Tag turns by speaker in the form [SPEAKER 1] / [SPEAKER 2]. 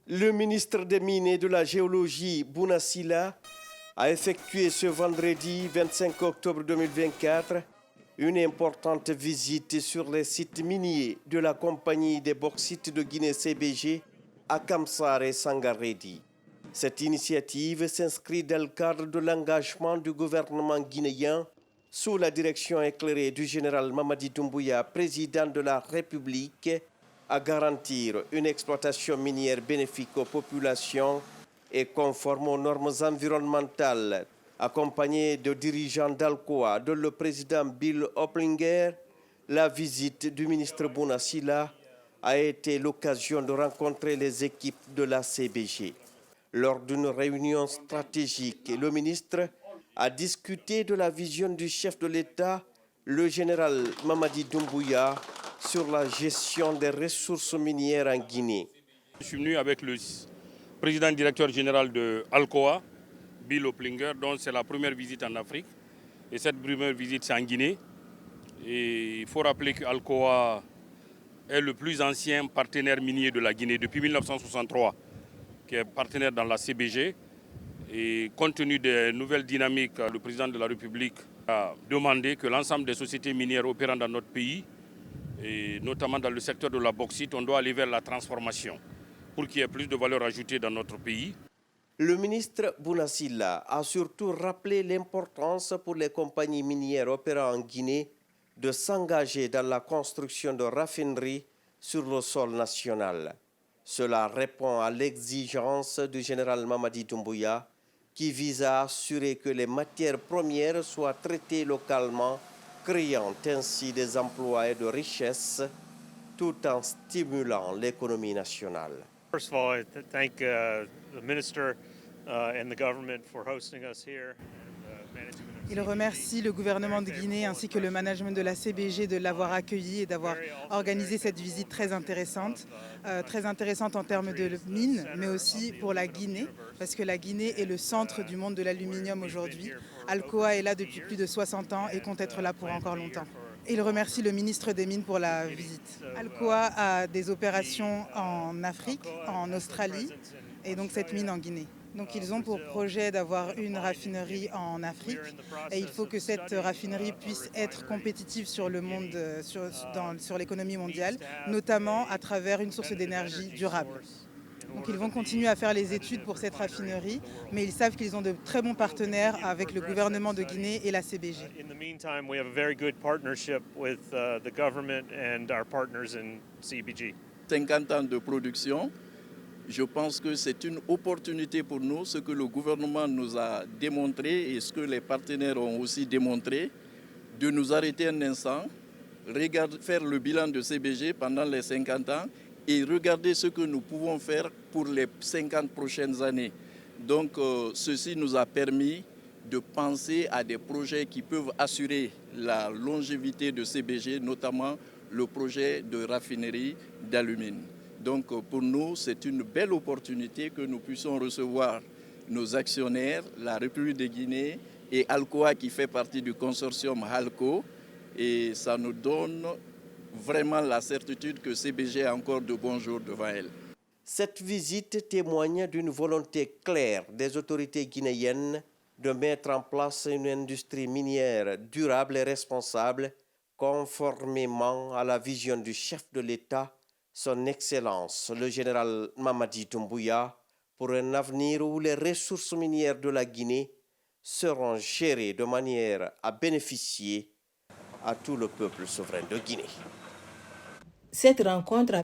[SPEAKER 1] Le ministre des Mines et de la Géologie, Bouna Sylla, a effectué ce vendredi 25 octobre 2024 une importante visite sur les sites miniers de la compagnie des bauxites de Guinée CBG à Kamsar et Sangaredi. Cette initiative s'inscrit dans le cadre de l'engagement du gouvernement guinéen sous la direction éclairée du général Mamadi Doumbouya, président de la République, à garantir une exploitation minière bénéfique aux populations et conforme aux normes environnementales. Accompagné de dirigeants d'Alcoa, dont le président Bill Oplinger, la visite du ministre Bouna Sylla a été l'occasion de rencontrer les équipes de la CBG. Lors d'une réunion stratégique, le ministre a discuté de la vision du chef de l'État, le général Mamadi Doumbouya, sur la gestion des ressources minières en Guinée.
[SPEAKER 2] Je suis venu avec le président directeur général de Alcoa, Bill Oplinger, dont c'est la première visite en Afrique. Et cette première visite, c'est en Guinée. Et il faut rappeler qu'Alcoa est le plus ancien partenaire minier de la Guinée depuis 1963, qui est partenaire dans la CBG. Et compte tenu des nouvelles dynamiques, le président de la République a demandé que l'ensemble des sociétés minières opérant dans notre pays, et notamment dans le secteur de la bauxite, on doit aller vers la transformation pour qu'il y ait plus de valeur ajoutée dans notre pays.
[SPEAKER 1] Le ministre Bouna Sylla a surtout rappelé l'importance pour les compagnies minières opérant en Guinée de s'engager dans la construction de raffineries sur le sol national. Cela répond à l'exigence du général Mamadi Doumbouya qui vise à assurer que les matières premières soient traitées localement, créant ainsi des emplois et de richesses tout en stimulant l'économie nationale.
[SPEAKER 3] First of all, I thank the minister and the government for hosting us here.
[SPEAKER 4] Il remercie le gouvernement de Guinée ainsi que le management de la CBG de l'avoir accueilli et d'avoir organisé cette visite très intéressante en termes de mines, mais aussi pour la Guinée, parce que la Guinée est le centre du monde de l'aluminium aujourd'hui. Alcoa est là depuis plus de 60 ans et compte être là pour encore longtemps. Il remercie le ministre des Mines pour la visite. Alcoa a des opérations en Afrique, en Australie et donc cette mine en Guinée. Donc ils ont pour projet d'avoir une raffinerie en Afrique et il faut que cette raffinerie puisse être compétitive sur le monde, sur l'économie mondiale, notamment à travers une source d'énergie durable. Donc ils vont continuer à faire les études pour cette raffinerie, mais ils savent qu'ils ont de très bons partenaires avec le gouvernement de Guinée et la CBG.
[SPEAKER 3] In the meantime, we have a very good partnership with the government and our partners in CBG.
[SPEAKER 5] 50 ans de production. Je pense que c'est une opportunité pour nous, ce que le gouvernement nous a démontré et ce que les partenaires ont aussi démontré, de nous arrêter un instant, faire le bilan de CBG pendant les 50 ans et regarder ce que nous pouvons faire pour les 50 prochaines années. Donc ceci nous a permis de penser à des projets qui peuvent assurer la longévité de CBG, notamment le projet de raffinerie d'alumine. Donc pour nous, c'est une belle opportunité que nous puissions recevoir nos actionnaires, la République de Guinée et Alcoa qui fait partie du consortium Halco. Et ça nous donne vraiment la certitude que CBG a encore de bons jours devant elle.
[SPEAKER 1] Cette visite témoigne d'une volonté claire des autorités guinéennes de mettre en place une industrie minière durable et responsable conformément à la vision du chef de l'État, Son Excellence, le général Mamadi Doumbouya, pour un avenir où les ressources minières de la Guinée seront gérées de manière à bénéficier à tout le peuple souverain de Guinée.
[SPEAKER 6] Cette rencontre